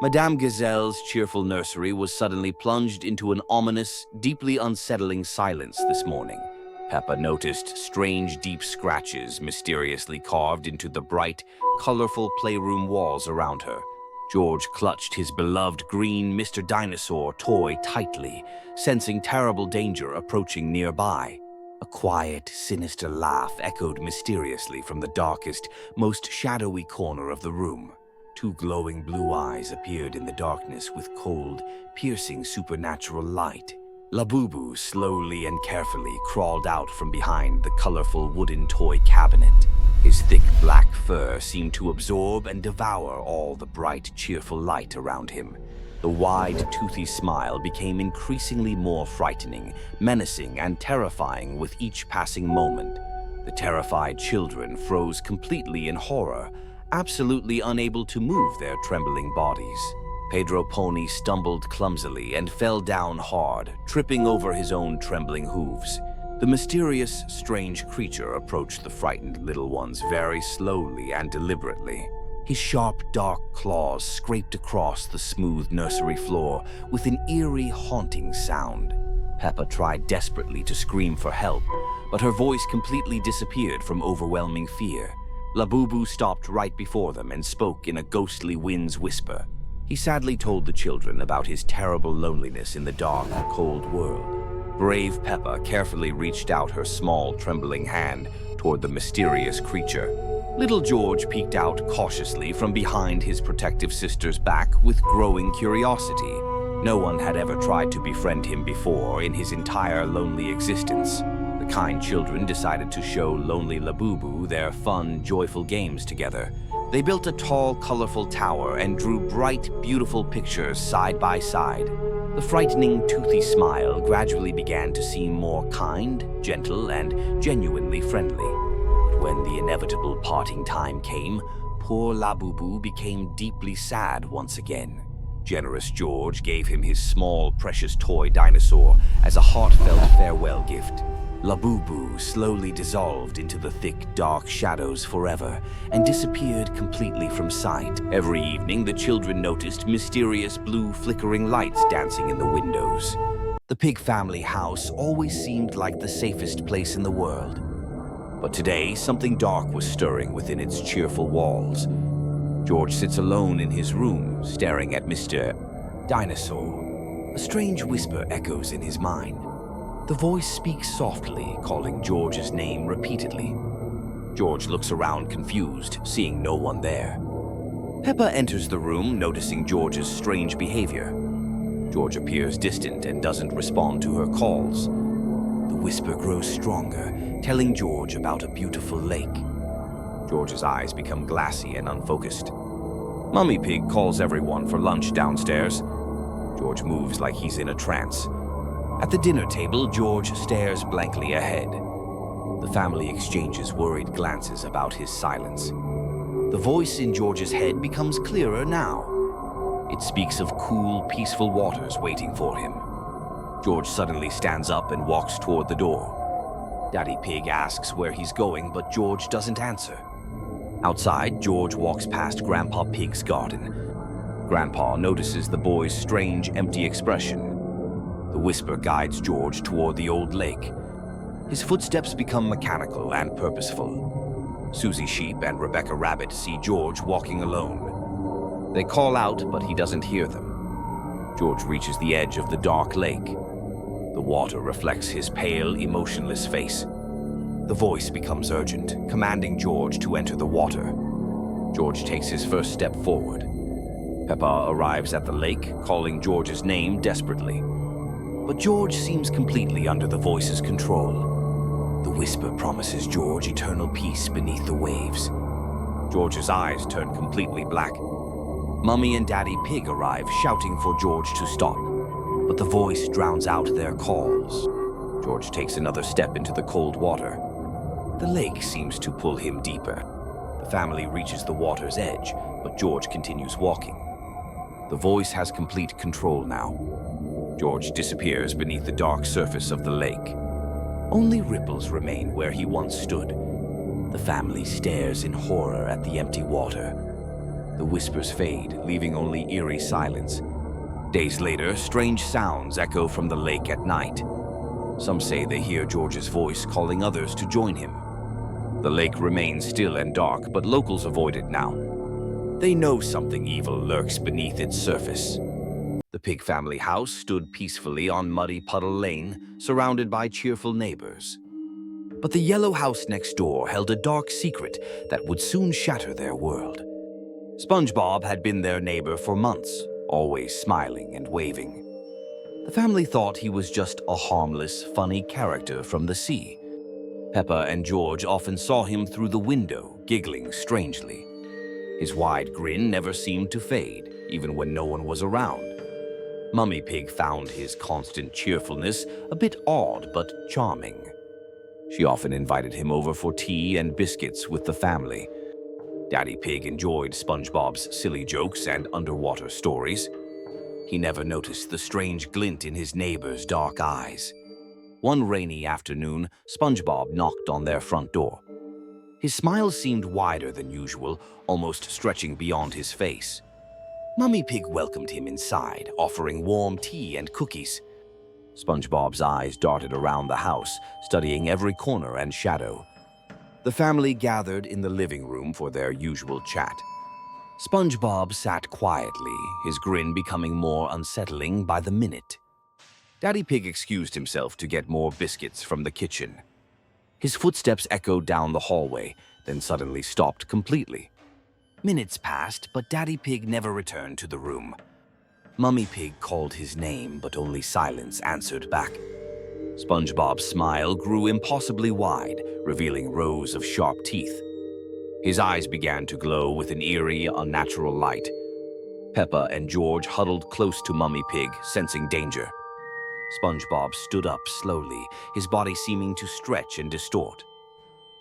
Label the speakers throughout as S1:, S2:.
S1: Madame Gazelle's cheerful nursery was suddenly plunged into an ominous, deeply unsettling silence this morning. Peppa noticed strange, deep scratches mysteriously carved into the bright, colorful playroom walls around her. George clutched his beloved green Mr. Dinosaur toy tightly, sensing terrible danger approaching nearby. A quiet, sinister laugh echoed mysteriously from the darkest, most shadowy corner of the room. Two glowing blue eyes appeared in the darkness with cold, piercing supernatural light. Labubu slowly and carefully crawled out from behind the colorful wooden toy cabinet. His thick black fur seemed to absorb and devour all the bright, cheerful light around him. The wide, toothy smile became increasingly more frightening, menacing, and terrifying with each passing moment. The terrified children froze completely in horror, absolutely unable to move their trembling bodies. Pedro Pony stumbled clumsily and fell down hard, tripping over his own trembling hooves. The mysterious, strange creature approached the frightened little ones very slowly and deliberately. His sharp, dark claws scraped across the smooth nursery floor with an eerie, haunting sound. Peppa tried desperately to scream for help, but her voice completely disappeared from overwhelming fear. Labubu stopped right before them and spoke in a ghostly wind's whisper. He sadly told the children about his terrible loneliness in the dark, cold world. Brave Peppa carefully reached out her small, trembling hand toward the mysterious creature. Little George peeked out cautiously from behind his protective sister's back with growing curiosity. No one had ever tried to befriend him before in his entire lonely existence. The kind children decided to show lonely Labubu their fun, joyful games together. They built a tall, colorful tower and drew bright, beautiful pictures side by side. The frightening, toothy smile gradually began to seem more kind, gentle, and genuinely friendly. But when the inevitable parting time came, poor Labubu became deeply sad once again. Generous George gave him his small, precious toy dinosaur as a heartfelt farewell gift. Labubu slowly dissolved into the thick, dark shadows forever and disappeared completely from sight. Every evening, the children noticed mysterious blue flickering lights dancing in the windows. The Pig family house always seemed like the safest place in the world. But today, something dark was stirring within its cheerful walls. George sits alone in his room, staring at Mr. Dinosaur. A strange whisper echoes in his mind. The voice speaks softly, calling George's name repeatedly. George looks around confused, seeing no one there. Peppa enters the room, noticing George's strange behavior. George appears distant and doesn't respond to her calls. The whisper grows stronger, telling George about a beautiful lake. George's eyes become glassy and unfocused. Mummy Pig calls everyone for lunch downstairs. George moves like he's in a trance. At the dinner table, George stares blankly ahead. The family exchanges worried glances about his silence. The voice in George's head becomes clearer now. It speaks of cool, peaceful waters waiting for him. George suddenly stands up and walks toward the door. Daddy Pig asks where he's going, but George doesn't answer. Outside, George walks past Grandpa Pig's garden. Grandpa notices the boy's strange, empty expression. The whisper guides George toward the old lake. His footsteps become mechanical and purposeful. Susie Sheep and Rebecca Rabbit see George walking alone. They call out, but he doesn't hear them. George reaches the edge of the dark lake. The water reflects his pale, emotionless face. The voice becomes urgent, commanding George to enter the water. George takes his first step forward. Peppa arrives at the lake, calling George's name desperately. But George seems completely under the voice's control. The whisper promises George eternal peace beneath the waves. George's eyes turn completely black. Mummy and Daddy Pig arrive, shouting for George to stop. But the voice drowns out their calls. George takes another step into the cold water. The lake seems to pull him deeper. The family reaches the water's edge, but George continues walking. The voice has complete control now. George disappears beneath the dark surface of the lake. Only ripples remain where he once stood. The family stares in horror at the empty water. The whispers fade, leaving only eerie silence. Days later, strange sounds echo from the lake at night. Some say they hear George's voice calling others to join him. The lake remains still and dark, but locals avoid it now. They know something evil lurks beneath its surface. The Pig family house stood peacefully on Muddy Puddle Lane, surrounded by cheerful neighbors. But the yellow house next door held a dark secret that would soon shatter their world. SpongeBob had been their neighbor for months, always smiling and waving. The family thought he was just a harmless, funny character from the sea. Peppa and George often saw him through the window, giggling strangely. His wide grin never seemed to fade, even when no one was around. Mummy Pig found his constant cheerfulness a bit odd but charming. She often invited him over for tea and biscuits with the family. Daddy Pig enjoyed SpongeBob's silly jokes and underwater stories. He never noticed the strange glint in his neighbor's dark eyes. One rainy afternoon, SpongeBob knocked on their front door. His smile seemed wider than usual, almost stretching beyond his face. Mummy Pig welcomed him inside, offering warm tea and cookies. SpongeBob's eyes darted around the house, studying every corner and shadow. The family gathered in the living room for their usual chat. SpongeBob sat quietly, his grin becoming more unsettling by the minute. Daddy Pig excused himself to get more biscuits from the kitchen. His footsteps echoed down the hallway, then suddenly stopped completely. Minutes passed, but Daddy Pig never returned to the room. Mummy Pig called his name, but only silence answered back. SpongeBob's smile grew impossibly wide, revealing rows of sharp teeth. His eyes began to glow with an eerie, unnatural light. Peppa and George huddled close to Mummy Pig, sensing danger. SpongeBob stood up slowly, his body seeming to stretch and distort.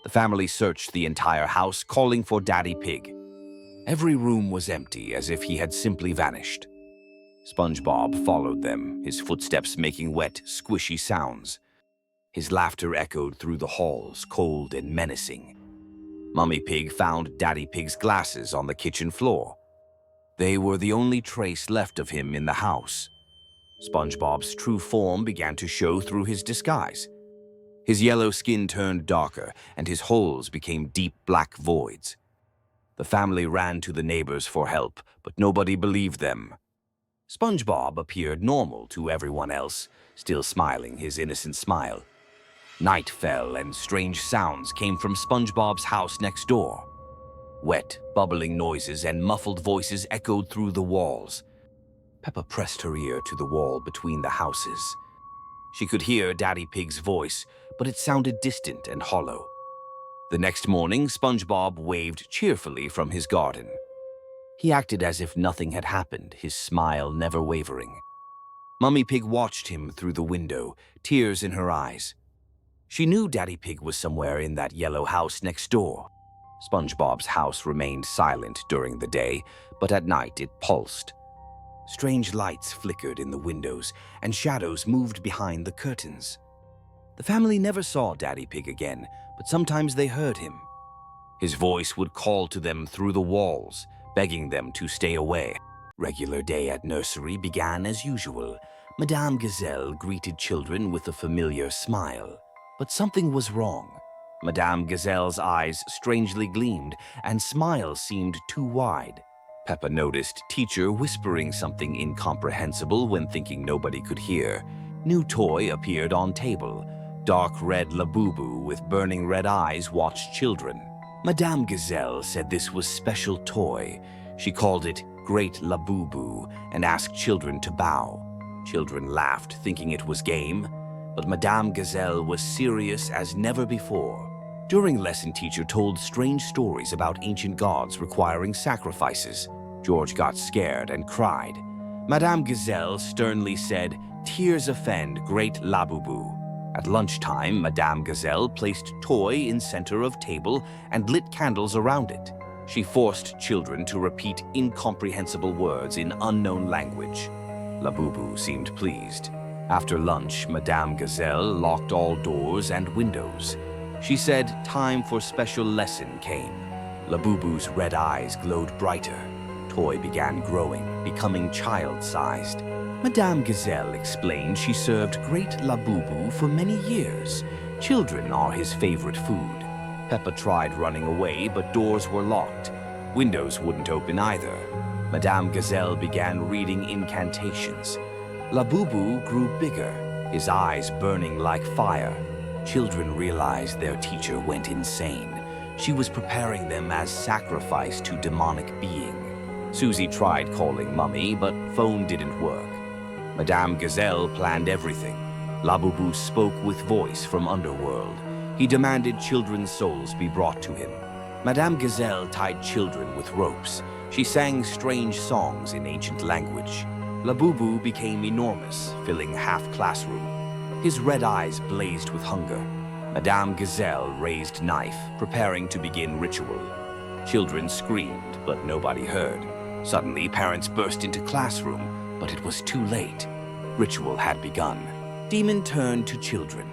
S1: The family searched the entire house, calling for Daddy Pig. Every room was empty, as if he had simply vanished. SpongeBob followed them, his footsteps making wet, squishy sounds. His laughter echoed through the halls, cold and menacing. Mummy Pig found Daddy Pig's glasses on the kitchen floor. They were the only trace left of him in the house. SpongeBob's true form began to show through his disguise. His yellow skin turned darker, and his holes became deep black voids. The family ran to the neighbors for help, but nobody believed them. SpongeBob appeared normal to everyone else, still smiling his innocent smile. Night fell, and strange sounds came from SpongeBob's house next door. Wet, bubbling noises and muffled voices echoed through the walls. Peppa pressed her ear to the wall between the houses. She could hear Daddy Pig's voice, but it sounded distant and hollow. The next morning, SpongeBob waved cheerfully from his garden. He acted as if nothing had happened, his smile never wavering. Mummy Pig watched him through the window, tears in her eyes. She knew Daddy Pig was somewhere in that yellow house next door. SpongeBob's house remained silent during the day, but at night it pulsed. Strange lights flickered in the windows, and shadows moved behind the curtains. The family never saw Daddy Pig again, but sometimes they heard him. His voice would call to them through the walls, begging them to stay away. Regular day at nursery began as usual. Madame Gazelle greeted children with a familiar smile. But something was wrong. Madame Gazelle's eyes strangely gleamed, and smiles seemed too wide. Peppa noticed teacher whispering something incomprehensible when thinking nobody could hear. New toy appeared on table. Dark red labubu with burning red eyes watched children. Madame Gazelle said this was special toy. She called it Great Labubu and asked children to bow. Children laughed, thinking it was game, but Madame Gazelle was serious as never before. During lesson, teacher told strange stories about ancient gods requiring sacrifices. George got scared and cried. Madame Gazelle sternly said, "Tears offend, Great Labubu." At lunchtime, Madame Gazelle placed toy in center of table and lit candles around it. She forced children to repeat incomprehensible words in unknown language. Labubu seemed pleased. After lunch, Madame Gazelle locked all doors and windows. She said time for special lesson came. Labubu's red eyes glowed brighter. toy began growing, becoming child-sized. Madame Gazelle explained she served great labubu for many years. Children are his favorite food. Peppa tried running away, but doors were locked. Windows wouldn't open either. Madame Gazelle began reading incantations. Labubu grew bigger, his eyes burning like fire. Children realized their teacher went insane. She was preparing them as sacrifice to demonic being. Susie tried calling Mummy, but phone didn't work. Madame Gazelle planned everything. Labubu spoke with voice from underworld. He demanded children's souls be brought to him. Madame Gazelle tied children with ropes. She sang strange songs in ancient language. Labubu became enormous, filling half classroom. His red eyes blazed with hunger. Madame Gazelle raised knife, preparing to begin ritual. Children screamed, but nobody heard. Suddenly, parents burst into classroom, but it was too late. Ritual had begun. Demon turned to children.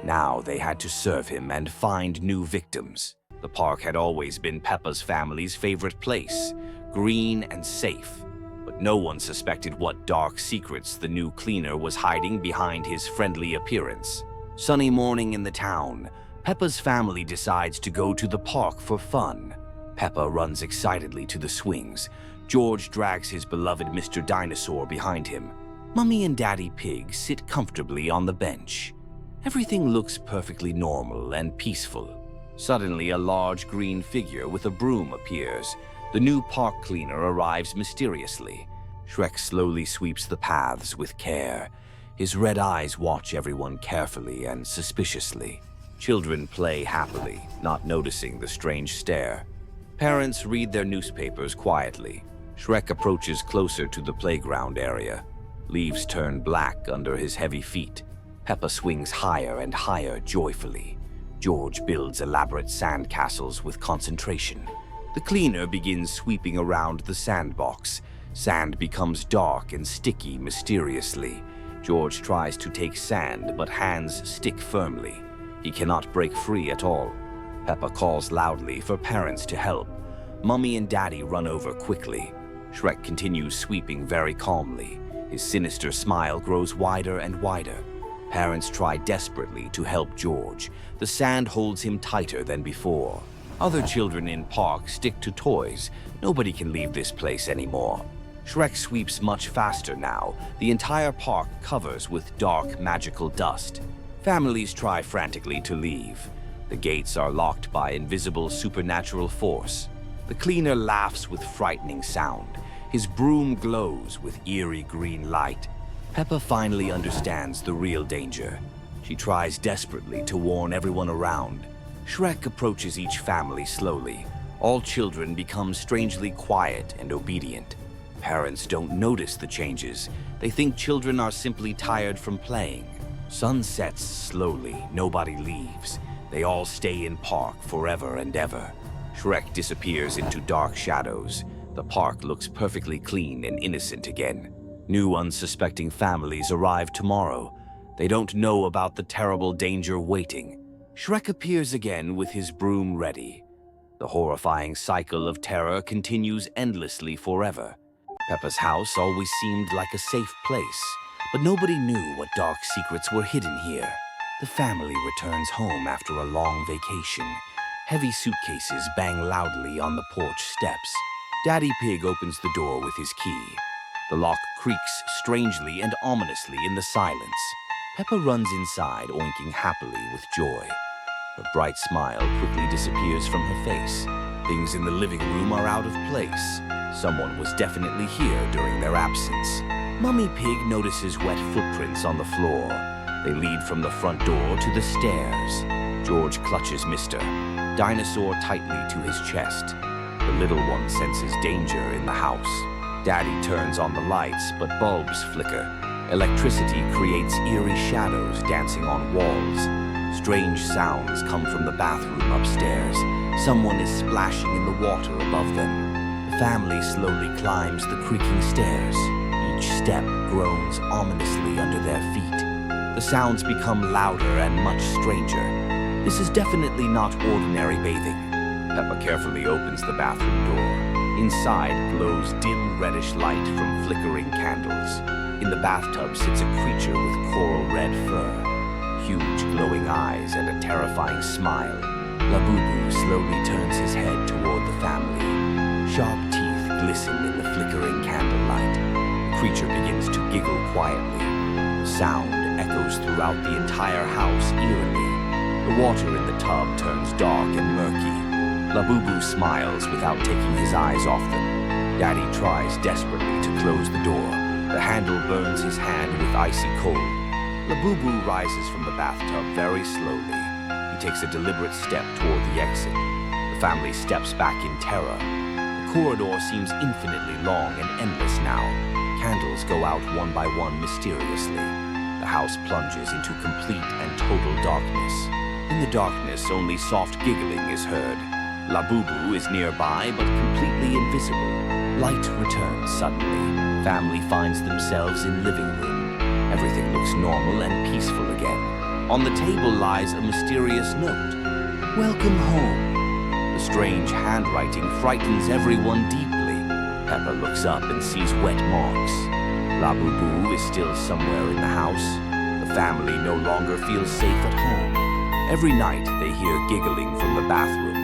S1: Now they had to serve him and find new victims. The park had always been Peppa's family's favorite place, green and safe. But no one suspected what dark secrets the new cleaner was hiding behind his friendly appearance. Sunny morning in the town, Peppa's family decides to go to the park for fun. Peppa runs excitedly to the swings. George drags his beloved Mr. Dinosaur behind him. Mummy and Daddy Pig sit comfortably on the bench. Everything looks perfectly normal and peaceful. Suddenly, a large green figure with a broom appears. The new park cleaner arrives mysteriously. Shrek slowly sweeps the paths with care. His red eyes watch everyone carefully and suspiciously. Children play happily, not noticing the strange stare. Parents read their newspapers quietly. Shrek approaches closer to the playground area. Leaves turn black under his heavy feet. Peppa swings higher and higher joyfully. George builds elaborate sand castles with concentration. The cleaner begins sweeping around the sandbox. Sand becomes dark and sticky mysteriously. George tries to take sand, but hands stick firmly. He cannot break free at all. Peppa calls loudly for parents to help. Mummy and Daddy run over quickly. Shrek continues sweeping very calmly. His sinister smile grows wider and wider. Parents try desperately to help George. The sand holds him tighter than before. Other children in park stick to toys. Nobody can leave this place anymore. Shrek sweeps much faster now. The entire park covers with dark, magical dust. Families try frantically to leave. The gates are locked by invisible supernatural force. The cleaner laughs with frightening sound. His broom glows with eerie green light. Peppa finally understands the real danger. She tries desperately to warn everyone around. Shrek approaches each family slowly. All children become strangely quiet and obedient. Parents don't notice the changes. They think children are simply tired from playing. Sun sets slowly. Nobody leaves. They all stay in park forever and ever. Shrek disappears into dark shadows. The park looks perfectly clean and innocent again. New unsuspecting families arrive tomorrow. They don't know about the terrible danger waiting. Shrek appears again with his broom ready. The horrifying cycle of terror continues endlessly forever. Peppa's house always seemed like a safe place, but nobody knew what dark secrets were hidden here. The family returns home after a long vacation. Heavy suitcases bang loudly on the porch steps. Daddy Pig opens the door with his key. The lock creaks strangely and ominously in the silence. Peppa runs inside, oinking happily with joy. Her bright smile quickly disappears from her face. Things in the living room are out of place. Someone was definitely here during their absence. Mummy Pig notices wet footprints on the floor. They lead from the front door to the stairs. George clutches Mr. Dinosaur tightly to his chest. The little one senses danger in the house. Daddy turns on the lights, but bulbs flicker. Electricity creates eerie shadows dancing on walls. Strange sounds come from the bathroom upstairs. Someone is splashing in the water above them. The family slowly climbs the creaking stairs. Each step groans ominously under their feet. The sounds become louder and much stranger. This is definitely not ordinary bathing. Peppa carefully opens the bathroom door. Inside glows dim reddish light from flickering candles. In the bathtub sits a creature with coral red fur, huge glowing eyes and a terrifying smile. Labubu slowly turns his head toward the family. Sharp teeth glisten in the flickering candlelight. The creature begins to giggle quietly. The sound echoes throughout the entire house eerily. The water in the tub turns dark and murky. Labubu smiles without taking his eyes off them. Daddy tries desperately to close the door. The handle burns his hand with icy cold. Labubu rises from the bathtub very slowly. He takes a deliberate step toward the exit. The family steps back in terror. The corridor seems infinitely long and endless now. Candles go out one by one mysteriously. The house plunges into complete and total darkness. In the darkness, only soft giggling is heard. Labubu is nearby, but completely invisible. Light returns suddenly. Family finds themselves in living room. Everything looks normal and peaceful again. On the table lies a mysterious note. Welcome home. The strange handwriting frightens everyone deeply. Peppa looks up and sees wet marks. Labubu is still somewhere in the house. The family no longer feels safe at home. Every night they hear giggling from the bathroom.